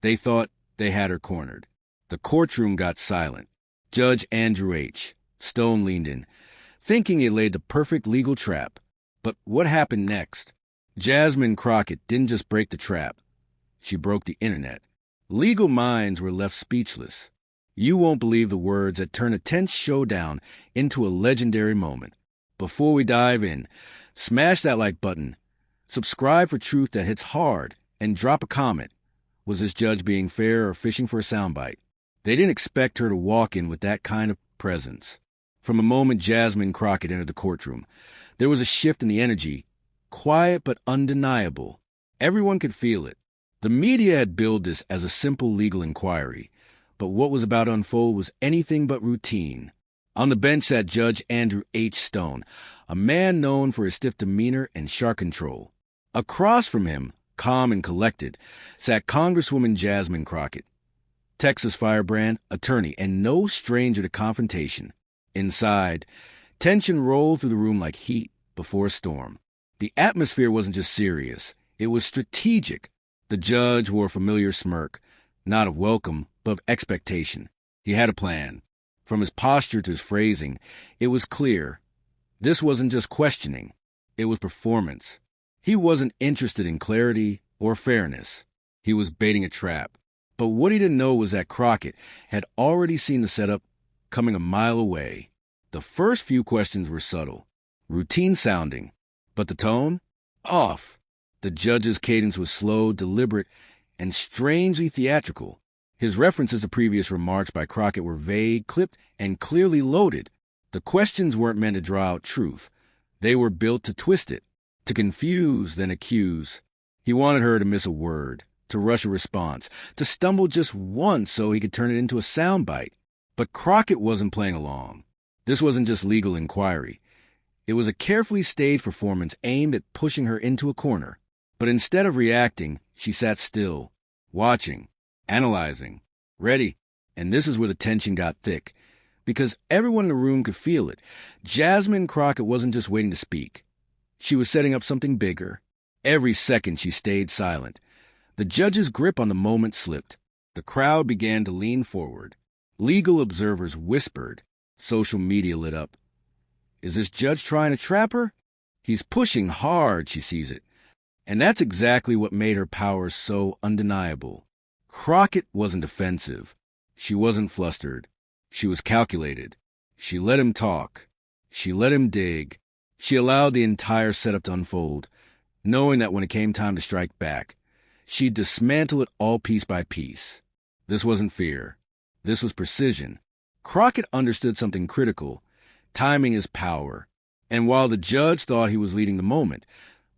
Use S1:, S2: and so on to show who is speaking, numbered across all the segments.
S1: They thought they had her cornered. The courtroom got silent. Judge Andrew H. Stone leaned in, thinking he laid the perfect legal trap. But what happened next? Jasmine Crockett didn't just break the trap. She broke the internet. Legal minds were left speechless. You won't believe the words that turn a tense showdown into a legendary moment. Before we dive in, smash that like button, subscribe for truth that hits hard, and drop a comment. Was this judge being fair or fishing for a soundbite? They didn't expect her to walk in with that kind of presence. From the moment Jasmine Crockett entered the courtroom, there was a shift in the energy, quiet but undeniable. Everyone could feel it. The media had billed this as a simple legal inquiry, but what was about to unfold was anything but routine. On the bench sat Judge Andrew H. Stone, a man known for his stiff demeanor and sharp control. Across from him, calm and collected, sat Congresswoman Jasmine Crockett, Texas firebrand, attorney, and no stranger to confrontation. Inside, tension rolled through the room like heat before a storm. The atmosphere wasn't just serious, it was strategic. The judge wore a familiar smirk, not of welcome, but of expectation. He had a plan. From his posture to his phrasing, it was clear. This wasn't just questioning, it was performance. He wasn't interested in clarity or fairness. He was baiting a trap. But what he didn't know was that Crockett had already seen the setup coming a mile away. The first few questions were subtle, routine sounding, but the tone? Off. The judge's cadence was slow, deliberate, and strangely theatrical. His references to previous remarks by Crockett were vague, clipped, and clearly loaded. The questions weren't meant to draw out truth. They were built to twist it, to confuse, then accuse. He wanted her to miss a word, to rush a response, to stumble just once so he could turn it into a soundbite. But Crockett wasn't playing along. This wasn't just legal inquiry. It was a carefully staged performance aimed at pushing her into a corner. But instead of reacting, she sat still, watching, analyzing, ready. And this is where the tension got thick, because everyone in the room could feel it. Jasmine Crockett wasn't just waiting to speak. She was setting up something bigger. Every second she stayed silent. The judge's grip on the moment slipped. The crowd began to lean forward. Legal observers whispered. Social media lit up. Is this judge trying to trap her? He's pushing hard, she sees it. And that's exactly what made her power so undeniable. Crockett wasn't defensive. She wasn't flustered. She was calculated. She let him talk. She let him dig. She allowed the entire setup to unfold, knowing that when it came time to strike back, she'd dismantle it all piece by piece. This wasn't fear. This was precision. Crockett understood something critical. Timing is power. And while the judge thought he was leading the moment,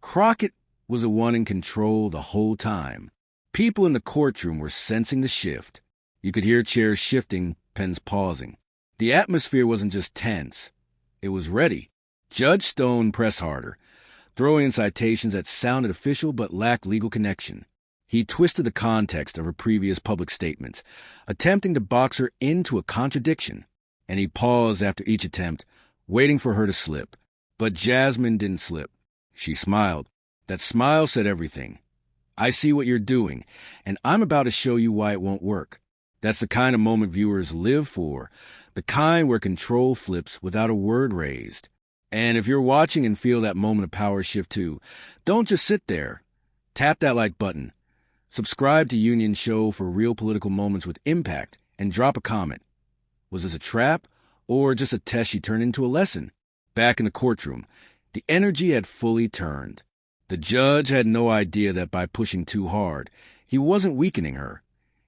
S1: Crockett was the one in control the whole time. People in the courtroom were sensing the shift. You could hear chairs shifting, pens pausing. The atmosphere wasn't just tense. It was ready. Judge Stone pressed harder, throwing in citations that sounded official but lacked legal connection. He twisted the context of her previous public statements, attempting to box her into a contradiction. And he paused after each attempt, waiting for her to slip. But Jasmine didn't slip. She smiled. That smile said everything. I see what you're doing, and I'm about to show you why it won't work. That's the kind of moment viewers live for, the kind where control flips without a word raised. And if you're watching and feel that moment of power shift too, don't just sit there. Tap that like button. Subscribe to Union's show for real political moments with impact, and drop a comment. Was this a trap, or just a test she turned into a lesson? Back in the courtroom, the energy had fully turned. The judge had no idea that by pushing too hard, he wasn't weakening her.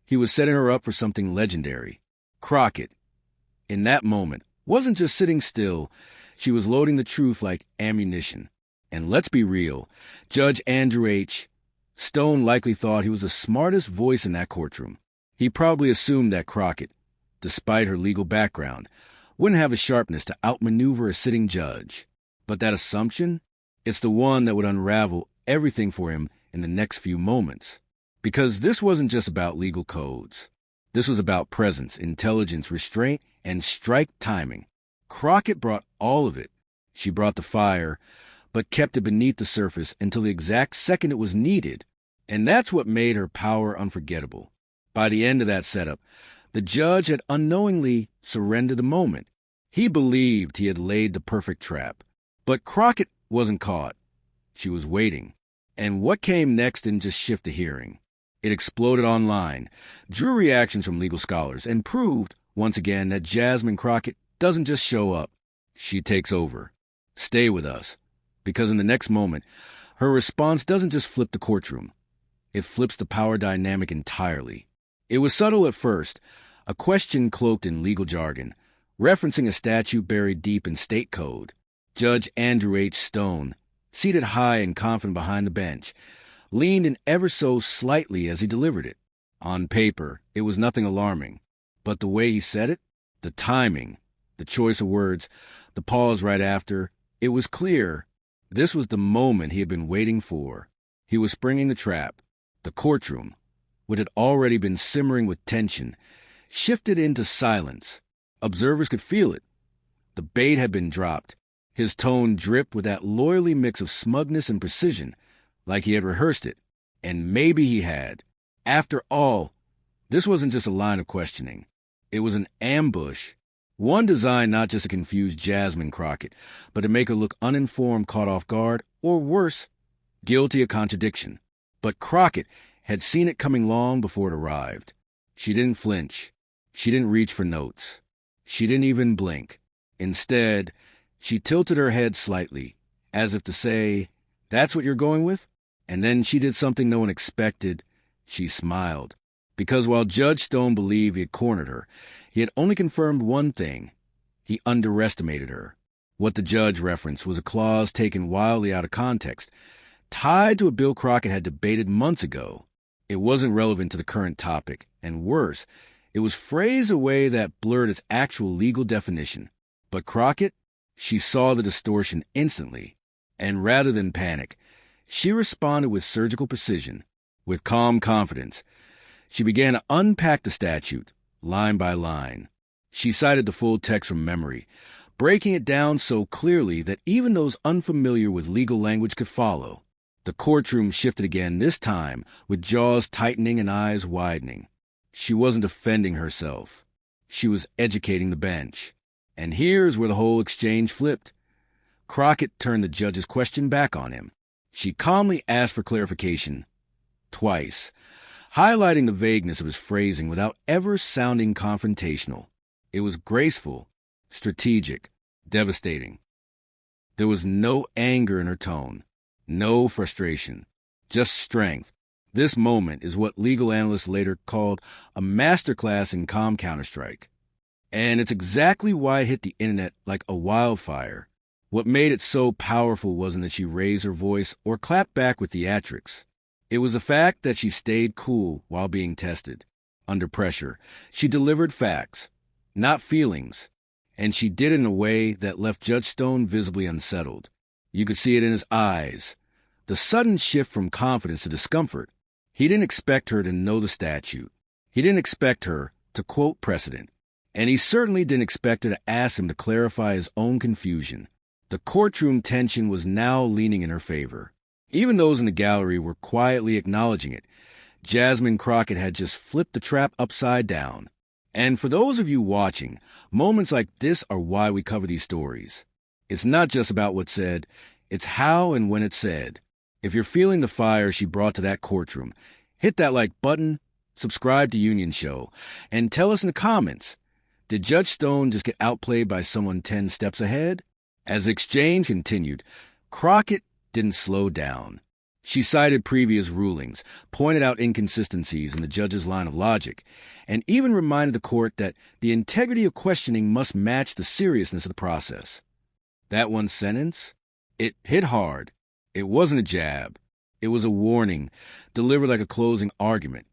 S1: He was setting her up for something legendary. Crockett, in that moment, wasn't just sitting still. She was loading the truth like ammunition. And let's be real, Judge Andrew H. Stone likely thought he was the smartest voice in that courtroom. He probably assumed that Crockett, despite her legal background, wouldn't have the sharpness to outmaneuver a sitting judge. But that assumption? It's the one that would unravel everything for him in the next few moments. Because this wasn't just about legal codes. This was about presence, intelligence, restraint, and strike timing. Crockett brought all of it. She brought the fire, but kept it beneath the surface until the exact second it was needed. And that's what made her power unforgettable. By the end of that setup, the judge had unknowingly surrendered the moment. He believed he had laid the perfect trap. But Crockett wasn't caught. She was waiting. And what came next didn't just shift the hearing. It exploded online, drew reactions from legal scholars, and proved, once again, that Jasmine Crockett doesn't just show up. She takes over. Stay with us. Because in the next moment, her response doesn't just flip the courtroom. It flips the power dynamic entirely. It was subtle at first, a question cloaked in legal jargon, referencing a statute buried deep in state code. Judge Andrew H. Stone, seated high and confident behind the bench, leaned in ever so slightly as he delivered it. On paper, it was nothing alarming. But the way he said it, the timing, the choice of words, the pause right after, it was clear. This was the moment he had been waiting for. He was springing the trap. The courtroom, what had already been simmering with tension, shifted into silence. Observers could feel it. The bait had been dropped. His tone dripped with that lawyerly mix of smugness and precision, like he had rehearsed it. And maybe he had. After all, this wasn't just a line of questioning. It was an ambush. One designed not just to confuse Jasmine Crockett, but to make her look uninformed, caught off guard, or worse, guilty of contradiction. But Crockett had seen it coming long before it arrived. She didn't flinch. She didn't reach for notes. She didn't even blink. Instead, she tilted her head slightly, as if to say, "That's what you're going with?" And then she did something no one expected. She smiled. Because while Judge Stone believed he had cornered her, he had only confirmed one thing. He underestimated her. What the judge referenced was a clause taken wildly out of context, tied to a bill Crockett had debated months ago. It wasn't relevant to the current topic, and worse, it was phrased in a way that blurred its actual legal definition. But Crockett, she saw the distortion instantly, and rather than panic, she responded with surgical precision, with calm confidence. She began to unpack the statute, line by line. She cited the full text from memory, breaking it down so clearly that even those unfamiliar with legal language could follow. The courtroom shifted again, this time with jaws tightening and eyes widening. She wasn't defending herself. She was educating the bench. And here's where the whole exchange flipped. Crockett turned the judge's question back on him. She calmly asked for clarification, twice, highlighting the vagueness of his phrasing without ever sounding confrontational. It was graceful, strategic, devastating. There was no anger in her tone, no frustration, just strength. This moment is what legal analysts later called a masterclass in calm counterstrike. And it's exactly why it hit the internet like a wildfire. What made it so powerful wasn't that she raised her voice or clapped back with theatrics. It was the fact that she stayed cool while being tested. Under pressure, she delivered facts, not feelings, and she did it in a way that left Judge Stone visibly unsettled. You could see it in his eyes, the sudden shift from confidence to discomfort. He didn't expect her to know the statute. He didn't expect her to quote precedent. And he certainly didn't expect her to ask him to clarify his own confusion. The courtroom tension was now leaning in her favor. Even those in the gallery were quietly acknowledging it. Jasmine Crockett had just flipped the trap upside down. And for those of you watching, moments like this are why we cover these stories. It's not just about what's said, it's how and when it's said. If you're feeling the fire she brought to that courtroom, hit that like button, subscribe to Union Show, and tell us in the comments, did Judge Stone just get outplayed by someone 10 steps ahead? As the exchange continued, Crockett didn't slow down. She cited previous rulings, pointed out inconsistencies in the judge's line of logic, and even reminded the court that the integrity of questioning must match the seriousness of the process. That one sentence, it hit hard. It wasn't a jab. It was a warning, delivered like a closing argument.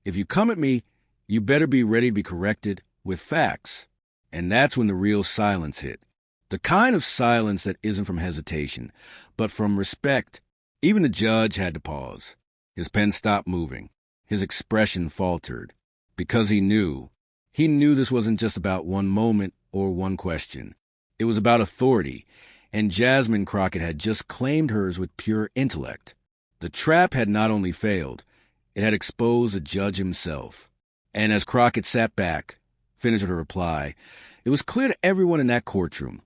S1: If you come at me, you better be ready to be corrected with facts. And that's when the real silence hit. The kind of silence that isn't from hesitation, but from respect. Even the judge had to pause. His pen stopped moving. His expression faltered. Because he knew this wasn't just about one moment or one question. It was about authority, and Jasmine Crockett had just claimed hers with pure intellect. The trap had not only failed, It had exposed the judge himself. And as Crockett sat back, finished her reply, it was clear to everyone in that courtroom.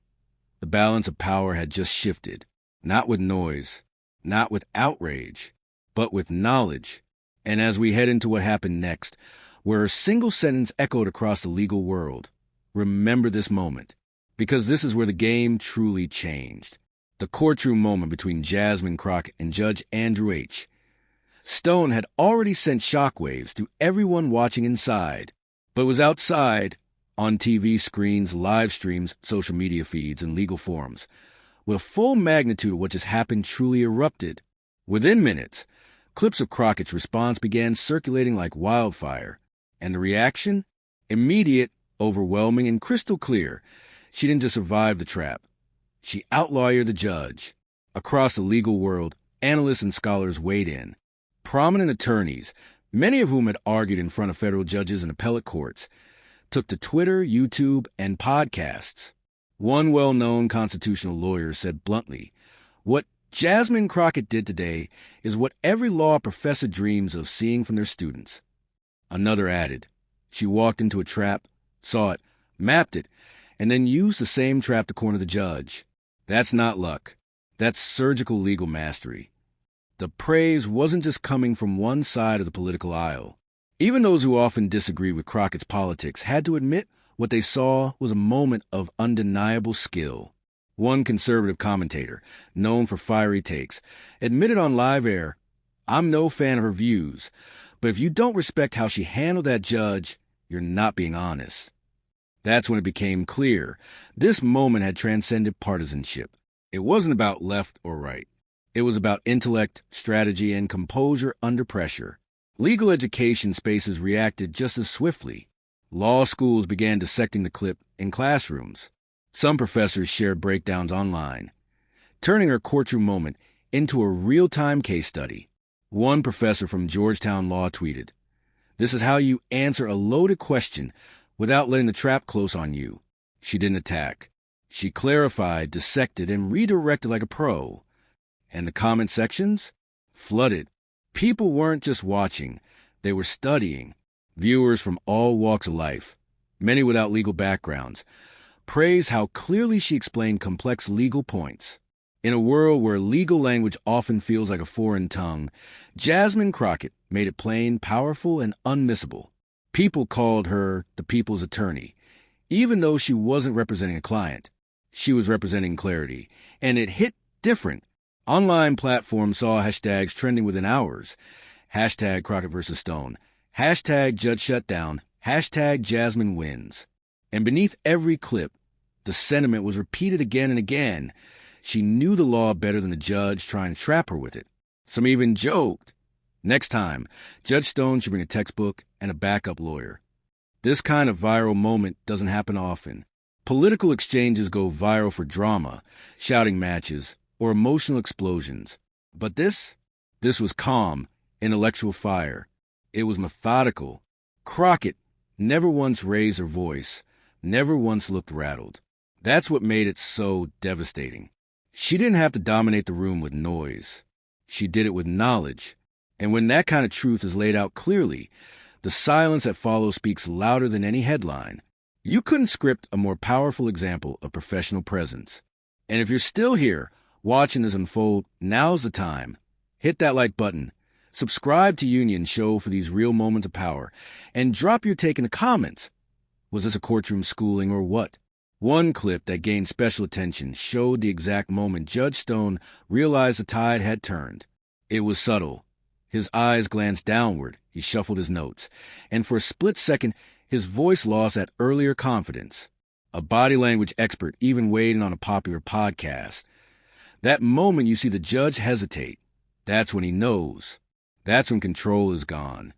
S1: The balance of power had just shifted, not with noise, not with outrage, but with knowledge. And as we head into what happened next, where a single sentence echoed across the legal world, remember this moment, because this is where the game truly changed. The courtroom moment between Jasmine Crockett and Judge Andrew H. Stone had already sent shockwaves through everyone watching inside, but was outside, on TV screens, live streams, social media feeds, and legal forums, with a full magnitude of what just happened truly erupted. Within minutes, clips of Crockett's response began circulating like wildfire, and the reaction? Immediate, overwhelming, and crystal clear. She didn't just survive the trap. She outlawyered the judge. Across the legal world, analysts and scholars weighed in. Prominent attorneys, many of whom had argued in front of federal judges and appellate courts, took to Twitter, YouTube, and podcasts. One well-known constitutional lawyer said bluntly, "What Jasmine Crockett did today is what every law professor dreams of seeing from their students." Another added, "She walked into a trap, saw it, mapped it, and then used the same trap to corner the judge. That's not luck. That's surgical legal mastery." The praise wasn't just coming from one side of the political aisle. Even those who often disagree with Crockett's politics had to admit what they saw was a moment of undeniable skill. One conservative commentator, known for fiery takes, admitted on live air, "I'm no fan of her views, but if you don't respect how she handled that judge, you're not being honest." That's when it became clear. This moment had transcended partisanship. It wasn't about left or right. It was about intellect, strategy, and composure under pressure. Legal education spaces reacted just as swiftly. Law schools began dissecting the clip in classrooms. Some professors shared breakdowns online, turning her courtroom moment into a real-time case study. One professor from Georgetown Law tweeted, "This is how you answer a loaded question without letting the trap close on you." She didn't attack. She clarified, dissected, and redirected like a pro. And the comment sections? Flooded. People weren't just watching, they were studying. Viewers from all walks of life, many without legal backgrounds, praised how clearly she explained complex legal points. In a world where legal language often feels like a foreign tongue, Jasmine Crockett made it plain, powerful, and unmissable. People called her the people's attorney. Even though she wasn't representing a client, she was representing clarity. And it hit different. Online platforms saw hashtags trending within hours. Hashtag Crockett versus Stone. Hashtag Judge Shutdown. Hashtag Jasmine wins. And beneath every clip, the sentiment was repeated again and again. She knew the law better than the judge trying to trap her with it. Some even joked, "Next time, Judge Stone should bring a textbook and a backup lawyer." This kind of viral moment doesn't happen often. Political exchanges go viral for drama, shouting matches, or emotional explosions. But this was calm, intellectual fire. It was methodical. Crockett never once raised her voice, never once looked rattled. That's what made it so devastating. She didn't have to dominate the room with noise. She did it with knowledge. And when that kind of truth is laid out clearly, the silence that follows speaks louder than any headline. You couldn't script a more powerful example of professional presence. And if you're still here, watching this unfold, now's the time. Hit that like button. Subscribe to Union's show for these real moments of power. And drop your take in the comments. Was this a courtroom schooling or what? One clip that gained special attention showed the exact moment Judge Stone realized the tide had turned. It was subtle. His eyes glanced downward. He shuffled his notes. And for a split second, his voice lost that earlier confidence. A body language expert even weighed in on a popular podcast. That moment you see the judge hesitate, that's when he knows. That's when control is gone.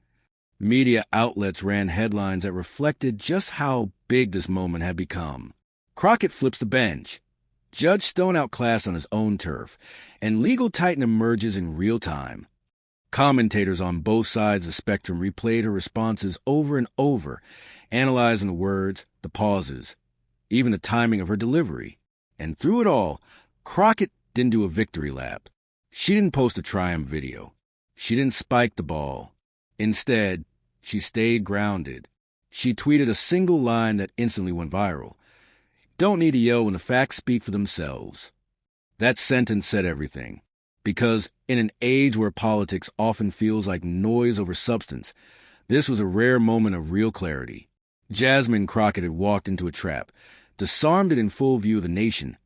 S1: Media outlets ran headlines that reflected just how big this moment had become. Crockett flips the bench. Judge Stone outclassed on his own turf, and legal titan emerges in real time. Commentators on both sides of the spectrum replayed her responses over and over, analyzing the words, the pauses, even the timing of her delivery. And through it all, Crockett didn't do a victory lap. She didn't post a triumph video. She didn't spike the ball. Instead, she stayed grounded. She tweeted a single line that instantly went viral. "Don't need to yell when the facts speak for themselves." That sentence said everything. Because in an age where politics often feels like noise over substance, this was a rare moment of real clarity. Jasmine Crockett had walked into a trap, disarmed it in full view of the nation,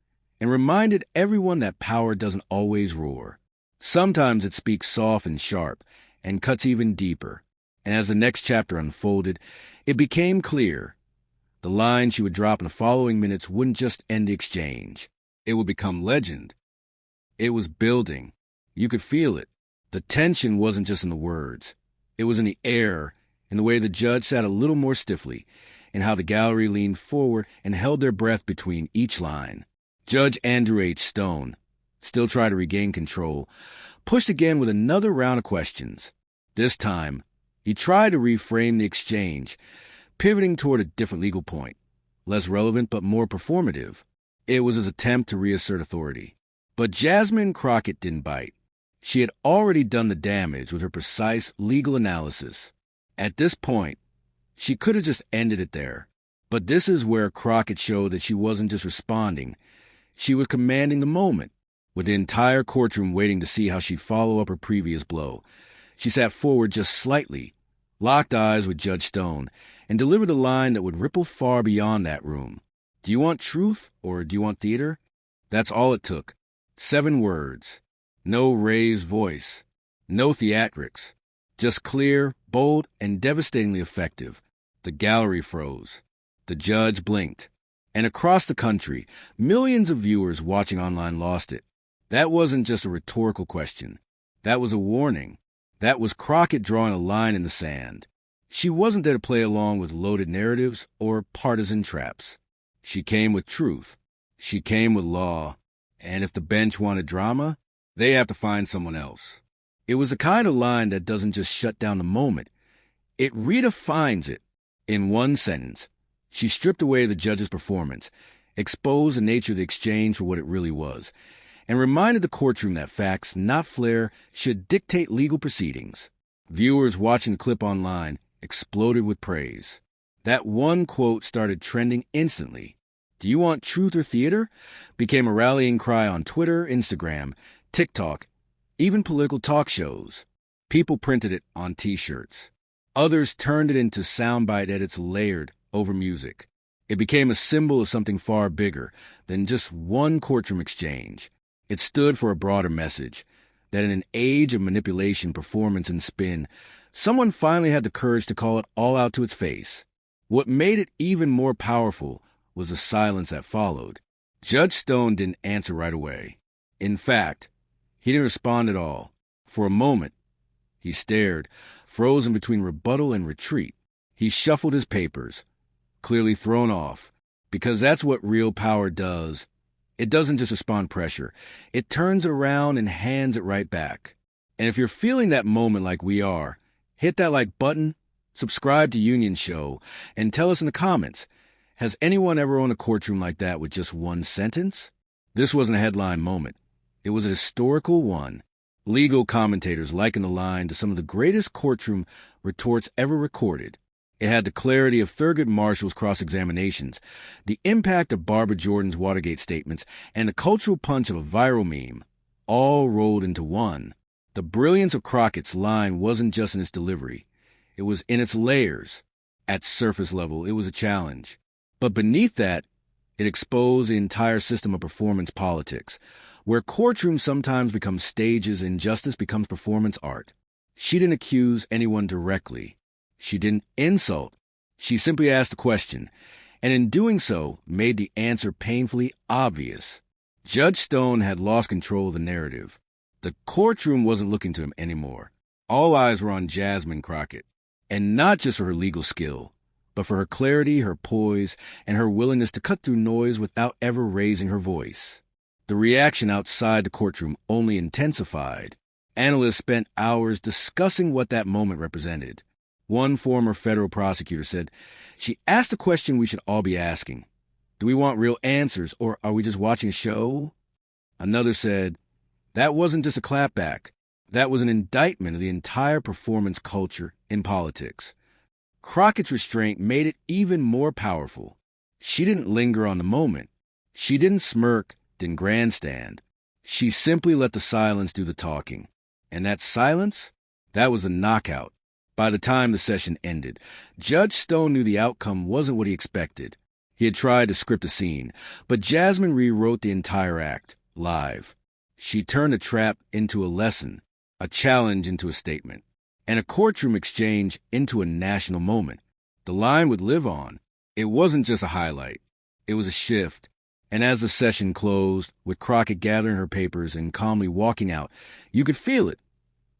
S1: and reminded everyone that power doesn't always roar. Sometimes it speaks soft and sharp, and cuts even deeper. And as the next chapter unfolded, it became clear. The line she would drop in the following minutes wouldn't just end the exchange. It would become legend. It was building. You could feel it. The tension wasn't just in the words. It was in the air, in the way the judge sat a little more stiffly, and how the gallery leaned forward and held their breath between each line. Judge Andrew H. Stone, still trying to regain control, pushed again with another round of questions. This time, he tried to reframe the exchange, pivoting toward a different legal point, less relevant but more performative. It was his attempt to reassert authority. But Jasmine Crockett didn't bite. She had already done the damage with her precise legal analysis. At this point, she could have just ended it there. But this is where Crockett showed that she wasn't just responding. She was commanding the moment, with the entire courtroom waiting to see how she'd follow up her previous blow. She sat forward just slightly, locked eyes with Judge Stone, and delivered a line that would ripple far beyond that room. "Do you want truth, or do you want theater?" That's all it took. 7 words. No raised voice. No theatrics. Just clear, bold, and devastatingly effective. The gallery froze. The judge blinked. And across the country, millions of viewers watching online lost it. That wasn't just a rhetorical question. That was a warning. That was Crockett drawing a line in the sand. She wasn't there to play along with loaded narratives or partisan traps. She came with truth. She came with law. And if the bench wanted drama, they have to find someone else. It was the kind of line that doesn't just shut down the moment. It redefines it. In one sentence, she stripped away the judge's performance, exposed the nature of the exchange for what it really was, and reminded the courtroom that facts, not flair, should dictate legal proceedings. Viewers watching the clip online exploded with praise. That one quote started trending instantly. "Do you want truth or theater?" became a rallying cry on Twitter, Instagram, TikTok, even political talk shows. People printed it on T-shirts. Others turned it into soundbite edits layered over music. It became a symbol of something far bigger than just one courtroom exchange. It stood for a broader message, that in an age of manipulation, performance, and spin, someone finally had the courage to call it all out to its face. What made it even more powerful was the silence that followed. Judge Stone didn't answer right away. In fact, he didn't respond at all. For a moment, he stared, frozen between rebuttal and retreat. He shuffled his papers, clearly thrown off, because that's what real power does. It doesn't just respond pressure. It turns it around and hands it right back. And if you're feeling that moment like we are, hit that like button, subscribe to Union Show, and tell us in the comments, has anyone ever owned a courtroom like that with just one sentence? This wasn't a headline moment. It was a historical one. Legal commentators likened the line to some of the greatest courtroom retorts ever recorded. It had the clarity of Thurgood Marshall's cross-examinations, the impact of Barbara Jordan's Watergate statements, and the cultural punch of a viral meme, all rolled into one. The brilliance of Crockett's line wasn't just in its delivery. It was in its layers. At surface level, it was a challenge. But beneath that, it exposed the entire system of performance politics, where courtrooms sometimes become stages and justice becomes performance art. She didn't accuse anyone directly. She didn't insult. She simply asked a question, and in doing so, made the answer painfully obvious. Judge Stone had lost control of the narrative. The courtroom wasn't looking to him anymore. All eyes were on Jasmine Crockett, and not just for her legal skill, but for her clarity, her poise, and her willingness to cut through noise without ever raising her voice. The reaction outside the courtroom only intensified. Analysts spent hours discussing what that moment represented. One former federal prosecutor said, "She asked a question we should all be asking. Do we want real answers, or are we just watching a show?" Another said, "That wasn't just a clapback. That was an indictment of the entire performance culture in politics. Crockett's restraint made it even more powerful. She didn't linger on the moment. She didn't smirk, didn't grandstand. She simply let the silence do the talking. And that silence, that was a knockout. By the time the session ended, Judge Stone knew the outcome wasn't what he expected. He had tried to script a scene, but Jasmine rewrote the entire act, live. She turned a trap into a lesson, a challenge into a statement, and a courtroom exchange into a national moment. The line would live on. It wasn't just a highlight. It was a shift. And as the session closed, with Crockett gathering her papers and calmly walking out, you could feel it.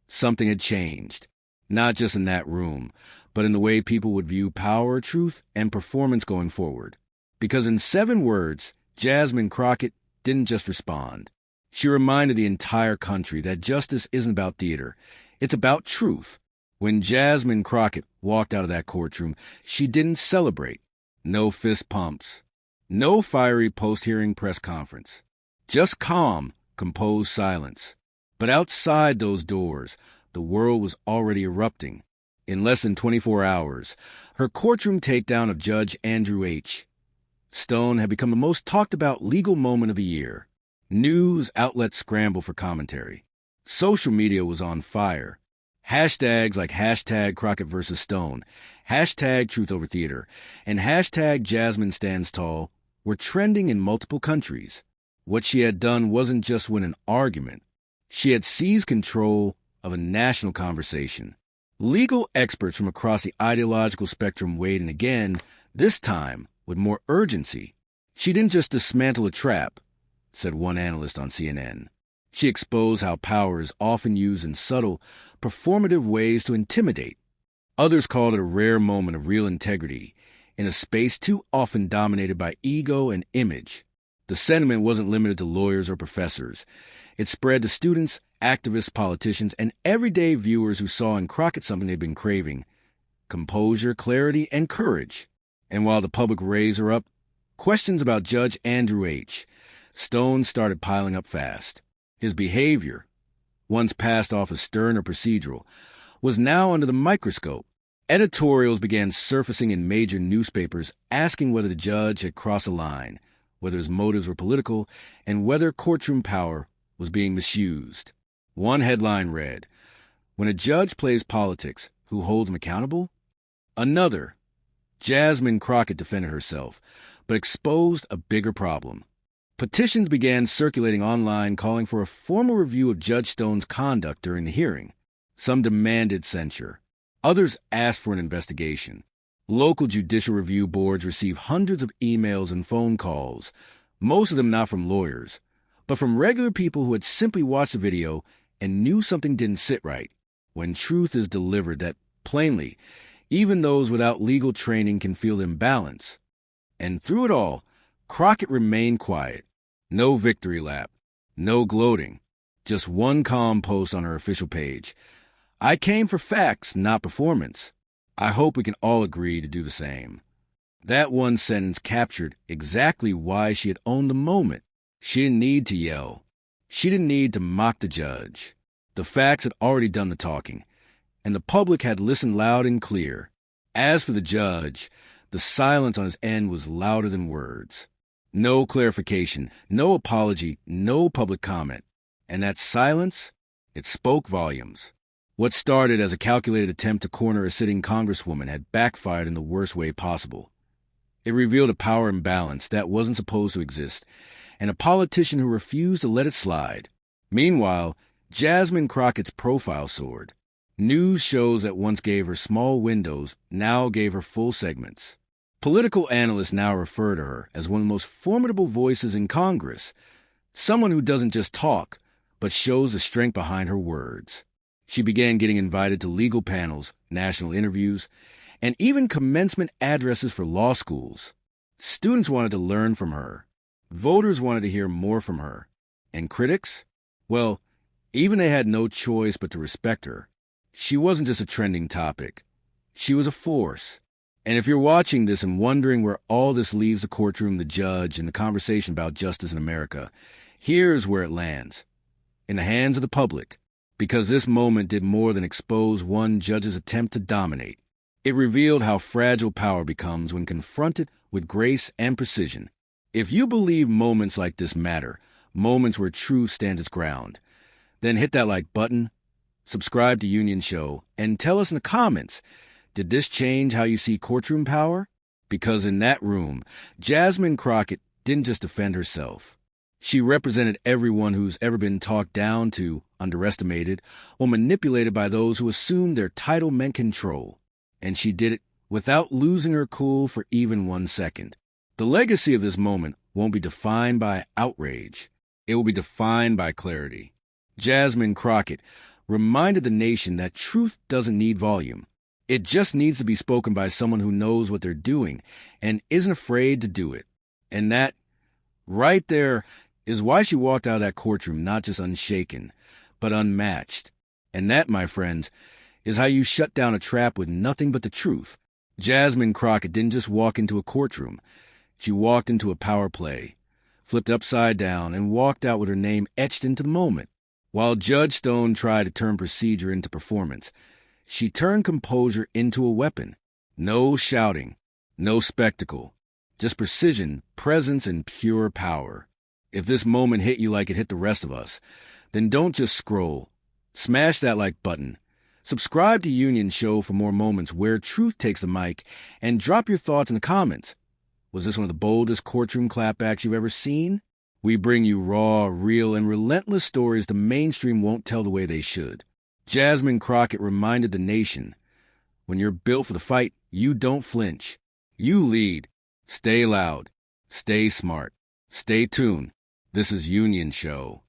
S1: Something had changed. Not just in that room, but in the way people would view power, truth, and performance going forward. Because in 7 words, Jasmine Crockett didn't just respond. She reminded the entire country that justice isn't about theater. It's about truth. When Jasmine Crockett walked out of that courtroom, she didn't celebrate. No fist pumps. No fiery post-hearing press conference. Just calm, composed silence. But outside those doors, the world was already erupting. In less than 24 hours, her courtroom takedown of Judge Andrew H. Stone had become the most talked-about legal moment of the year. News outlets scrambled for commentary. Social media was on fire. Hashtags like hashtag Crockett versus Stone, hashtag Truth Over Theater, and hashtag Jasmine Stands Tall were trending in multiple countries. What she had done wasn't just win an argument. She had seized control of a national conversation. Legal experts from across the ideological spectrum weighed in again, this time with more urgency. She didn't just dismantle a trap, said one analyst on CNN. She exposed how power is often used in subtle, performative ways to intimidate. Others called it a rare moment of real integrity in a space too often dominated by ego and image. The sentiment wasn't limited to lawyers or professors. It spread to students, activists, politicians, and everyday viewers who saw in Crockett something they'd been craving: composure, clarity, and courage. And while the public raised her up, questions about Judge Andrew H. Stone started piling up fast. His behavior, once passed off as stern or procedural, was now under the microscope. Editorials began surfacing in major newspapers asking whether the judge had crossed a line, whether his motives were political, and whether courtroom power was being misused. One headline read, "When a judge plays politics, who holds him accountable?" Another, Jasmine Crockett defended herself, but exposed a bigger problem. Petitions began circulating online calling for a formal review of Judge Stone's conduct during the hearing. Some demanded censure. Others asked for an investigation. Local judicial review boards received hundreds of emails and phone calls, most of them not from lawyers, but from regular people who had simply watched the video and knew something didn't sit right. When truth is delivered that plainly, even those without legal training can feel imbalance. And through it all, Crockett remained quiet. No victory lap. No gloating. Just one calm post on her official page. "I came for facts, not performance. I hope we can all agree to do the same." That one sentence captured exactly why she had owned the moment. She didn't need to yell. She didn't need to mock the judge. The facts had already done the talking, and the public had listened loud and clear. As for the judge, the silence on his end was louder than words. No clarification, no apology, no public comment. And that silence, it spoke volumes. What started as a calculated attempt to corner a sitting congresswoman had backfired in the worst way possible. It revealed a power imbalance that wasn't supposed to exist, and a politician who refused to let it slide. Meanwhile, Jasmine Crockett's profile soared. News shows that once gave her small windows now gave her full segments. Political analysts now refer to her as one of the most formidable voices in Congress, someone who doesn't just talk, but shows the strength behind her words. She began getting invited to legal panels, national interviews, and even commencement addresses for law schools. Students wanted to learn from her. Voters wanted to hear more from her. And critics? Well, even they had no choice but to respect her. She wasn't just a trending topic. She was a force. And if you're watching this and wondering where all this leaves the courtroom, the judge, and the conversation about justice in America, here's where it lands. In the hands of the public. because this moment did more than expose one judge's attempt to dominate. It revealed how fragile power becomes when confronted with grace and precision. If you believe moments like this matter, moments where truth stands its ground, then hit that like button, subscribe to Union Show, and tell us in the comments, did this change how you see courtroom power? Because in that room, Jasmine Crockett didn't just defend herself. She represented everyone who's ever been talked down to, underestimated, or manipulated by those who assumed their title meant control. And she did it without losing her cool for even 1 second. The legacy of this moment won't be defined by outrage. It will be defined by clarity. Jasmine Crockett reminded the nation that truth doesn't need volume. It just needs to be spoken by someone who knows what they're doing and isn't afraid to do it. And that, right there, is why she walked out of that courtroom not just unshaken, but unmatched. And that, my friends, is how you shut down a trap with nothing but the truth. Jasmine Crockett didn't just walk into a courtroom. She walked into a power play, flipped upside down, and walked out with her name etched into the moment. While Judge Stone tried to turn procedure into performance, she turned composure into a weapon. No shouting, no spectacle, just precision, presence, and pure power. If this moment hit you like it hit the rest of us, then don't just scroll. Smash that like button. Subscribe to Union Show for more moments where truth takes the mic, and drop your thoughts in the comments. Was this one of the boldest courtroom clapbacks you've ever seen? We bring you raw, real, and relentless stories the mainstream won't tell the way they should. Jasmine Crockett reminded the nation, when you're built for the fight, you don't flinch. You lead. Stay loud. Stay smart. Stay tuned. This is Union Show.